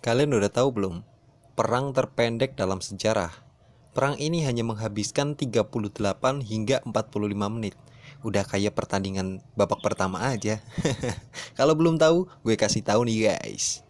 Kalian udah tahu belum? Perang terpendek dalam sejarah. Perang ini hanya menghabiskan 38 hingga 45 menit. Udah kayak pertandingan babak pertama aja. Kalau belum tahu, gue kasih tahu nih guys.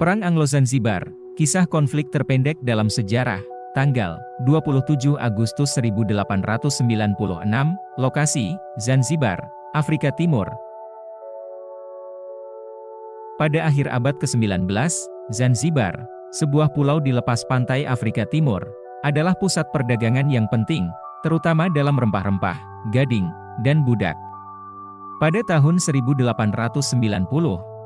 Perang Anglo-Zanzibar, kisah konflik terpendek dalam sejarah, tanggal 27 Agustus 1896, lokasi, Zanzibar, Afrika Timur. Pada akhir abad ke-19, Zanzibar, sebuah pulau di lepas pantai Afrika Timur, adalah pusat perdagangan yang penting, terutama dalam rempah-rempah, gading, dan budak. Pada tahun 1890,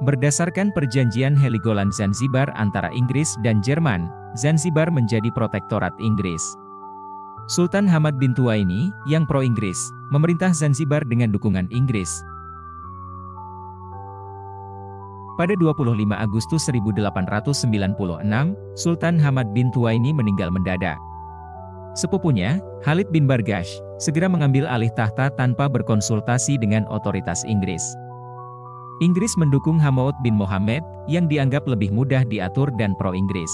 berdasarkan perjanjian Heligoland Zanzibar antara Inggris dan Jerman, Zanzibar menjadi protektorat Inggris. Sultan Hamad bin Tuwaini, yang pro-Inggris, memerintah Zanzibar dengan dukungan Inggris. Pada 25 Agustus 1896, Sultan Hamad bin Tuwaini meninggal mendadak. Sepupunya, Khalid bin Bargash, segera mengambil alih tahta tanpa berkonsultasi dengan otoritas Inggris. Inggris mendukung Hamaud bin Mohammed, yang dianggap lebih mudah diatur dan pro-Inggris.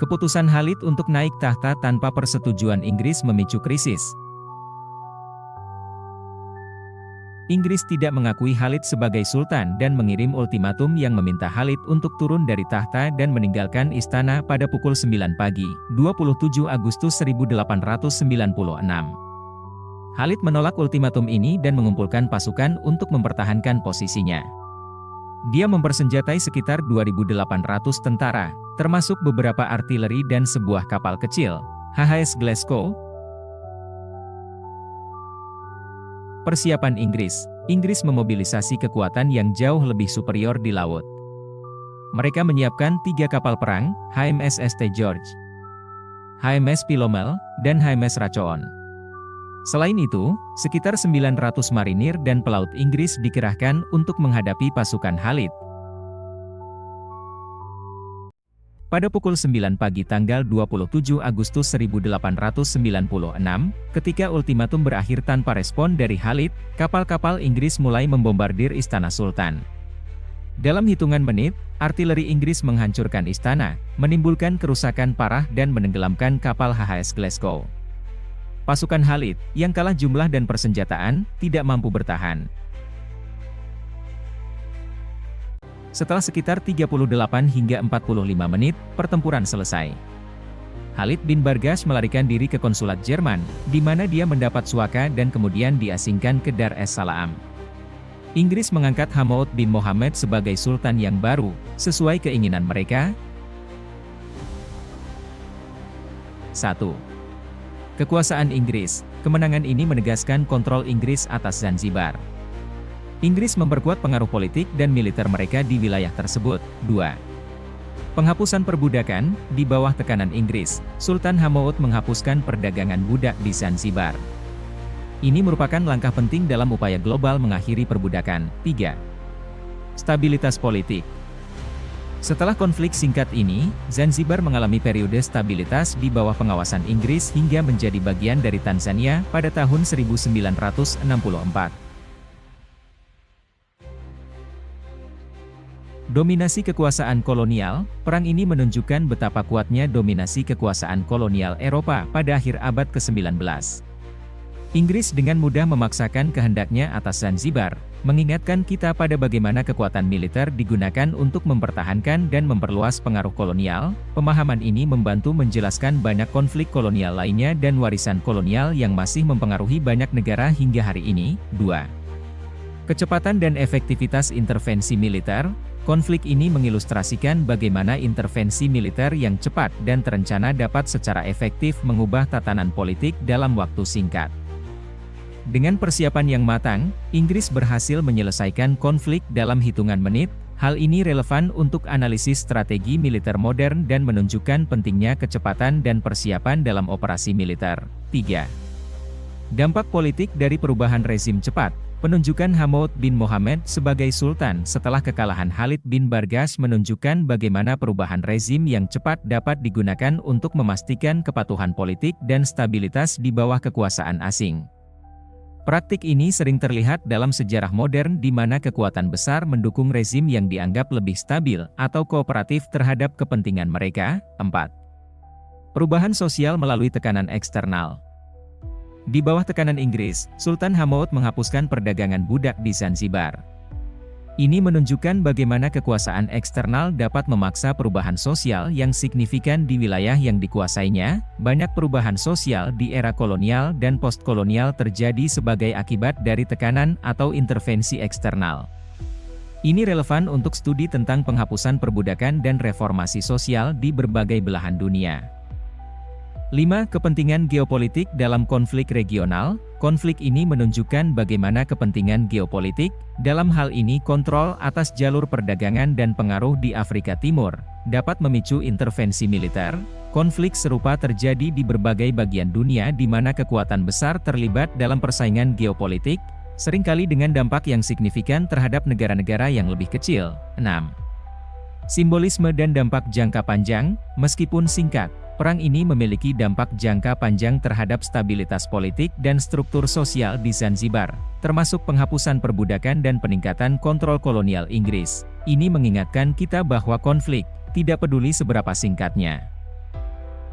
Keputusan Khalid untuk naik tahta tanpa persetujuan Inggris memicu krisis. Inggris tidak mengakui Khalid sebagai sultan dan mengirim ultimatum yang meminta Khalid untuk turun dari tahta dan meninggalkan istana pada pukul 9 pagi, 27 Agustus 1896. Khalid menolak ultimatum ini dan mengumpulkan pasukan untuk mempertahankan posisinya. Dia mempersenjatai sekitar 2.800 tentara, termasuk beberapa artileri dan sebuah kapal kecil, HMS Glasgow. Persiapan Inggris. Inggris memobilisasi kekuatan yang jauh lebih superior di laut. Mereka menyiapkan 3 kapal perang, HMS St. George, HMS Philomel, dan HMS Racoon. Selain itu, sekitar 900 marinir dan pelaut Inggris dikerahkan untuk menghadapi pasukan Khalid. Pada pukul 9 pagi tanggal 27 Agustus 1896, ketika ultimatum berakhir tanpa respon dari Khalid, kapal-kapal Inggris mulai membombardir istana Sultan. Dalam hitungan menit, artileri Inggris menghancurkan istana, menimbulkan kerusakan parah dan menenggelamkan kapal HMS Glasgow. Pasukan Khalid, yang kalah jumlah dan persenjataan, tidak mampu bertahan. Setelah sekitar 38 hingga 45 menit, pertempuran selesai. Khalid bin Bargash melarikan diri ke konsulat Jerman, di mana dia mendapat suaka dan kemudian diasingkan ke Dar es Salaam. Inggris mengangkat Hamaud bin Mohammed sebagai sultan yang baru, sesuai keinginan mereka. 1. Kekuasaan Inggris. Kemenangan ini menegaskan kontrol Inggris atas Zanzibar. Inggris memperkuat pengaruh politik dan militer mereka di wilayah tersebut. 2. Penghapusan perbudakan. Di bawah tekanan Inggris, Sultan Hamaud menghapuskan perdagangan budak di Zanzibar. Ini merupakan langkah penting dalam upaya global mengakhiri perbudakan. 3. Stabilitas politik. Setelah konflik singkat ini, Zanzibar mengalami periode stabilitas di bawah pengawasan Inggris hingga menjadi bagian dari Tanzania pada tahun 1964. Dominasi kekuasaan kolonial. Perang ini menunjukkan betapa kuatnya dominasi kekuasaan kolonial Eropa pada akhir abad ke-19. Inggris dengan mudah memaksakan kehendaknya atas Zanzibar, mengingatkan kita pada bagaimana kekuatan militer digunakan untuk mempertahankan dan memperluas pengaruh kolonial. Pemahaman ini membantu menjelaskan banyak konflik kolonial lainnya dan warisan kolonial yang masih mempengaruhi banyak negara hingga hari ini. 2. Kecepatan dan efektivitas intervensi militer. Konflik ini mengilustrasikan bagaimana intervensi militer yang cepat dan terencana dapat secara efektif mengubah tatanan politik dalam waktu singkat. Dengan persiapan yang matang, Inggris berhasil menyelesaikan konflik dalam hitungan menit. Hal ini relevan untuk analisis strategi militer modern dan menunjukkan pentingnya kecepatan dan persiapan dalam operasi militer. 3. Dampak politik dari perubahan rezim cepat. Penunjukan Hamoud bin Mohammed sebagai Sultan setelah kekalahan Khalid bin Bargas menunjukkan bagaimana perubahan rezim yang cepat dapat digunakan untuk memastikan kepatuhan politik dan stabilitas di bawah kekuasaan asing. Praktik ini sering terlihat dalam sejarah modern di mana kekuatan besar mendukung rezim yang dianggap lebih stabil atau kooperatif terhadap kepentingan mereka. 4. Perubahan sosial melalui tekanan eksternal. Di bawah tekanan Inggris, Sultan Hamoud menghapuskan perdagangan budak di Zanzibar. Ini menunjukkan bagaimana kekuasaan eksternal dapat memaksa perubahan sosial yang signifikan di wilayah yang dikuasainya. Banyak perubahan sosial di era kolonial dan postkolonial terjadi sebagai akibat dari tekanan atau intervensi eksternal. Ini relevan untuk studi tentang penghapusan perbudakan dan reformasi sosial di berbagai belahan dunia. 5. Kepentingan geopolitik dalam konflik regional. Konflik ini menunjukkan bagaimana kepentingan geopolitik, dalam hal ini kontrol atas jalur perdagangan dan pengaruh di Afrika Timur, dapat memicu intervensi militer. Konflik serupa terjadi di berbagai bagian dunia di mana kekuatan besar terlibat dalam persaingan geopolitik, seringkali dengan dampak yang signifikan terhadap negara-negara yang lebih kecil. 6. Simbolisme dan dampak jangka panjang. Meskipun singkat, perang ini memiliki dampak jangka panjang terhadap stabilitas politik dan struktur sosial di Zanzibar, termasuk penghapusan perbudakan dan peningkatan kontrol kolonial Inggris. Ini mengingatkan kita bahwa konflik, tidak peduli seberapa singkatnya,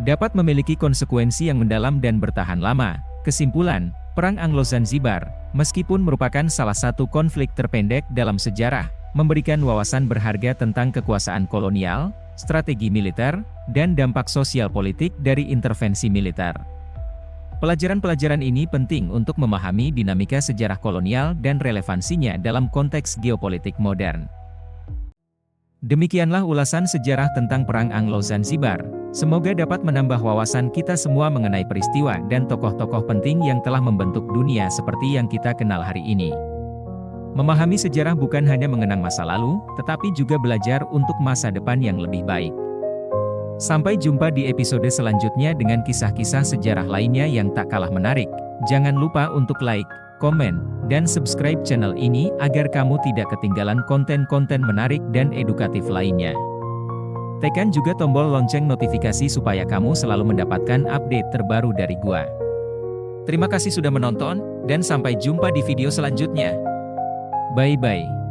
dapat memiliki konsekuensi yang mendalam dan bertahan lama. Kesimpulan, Perang Anglo-Zanzibar, meskipun merupakan salah satu konflik terpendek dalam sejarah, memberikan wawasan berharga tentang kekuasaan kolonial, strategi militer, dan dampak sosial politik dari intervensi militer. Pelajaran-pelajaran ini penting untuk memahami dinamika sejarah kolonial dan relevansinya dalam konteks geopolitik modern. Demikianlah ulasan sejarah tentang Perang Anglo-Zanzibar. Semoga dapat menambah wawasan kita semua mengenai peristiwa dan tokoh-tokoh penting yang telah membentuk dunia seperti yang kita kenal hari ini. Memahami sejarah bukan hanya mengenang masa lalu, tetapi juga belajar untuk masa depan yang lebih baik. Sampai jumpa di episode selanjutnya dengan kisah-kisah sejarah lainnya yang tak kalah menarik. Jangan lupa untuk like, komen, dan subscribe channel ini agar kamu tidak ketinggalan konten-konten menarik dan edukatif lainnya. Tekan juga tombol lonceng notifikasi supaya kamu selalu mendapatkan update terbaru dari gua. Terima kasih sudah menonton, dan sampai jumpa di video selanjutnya. Bye-bye.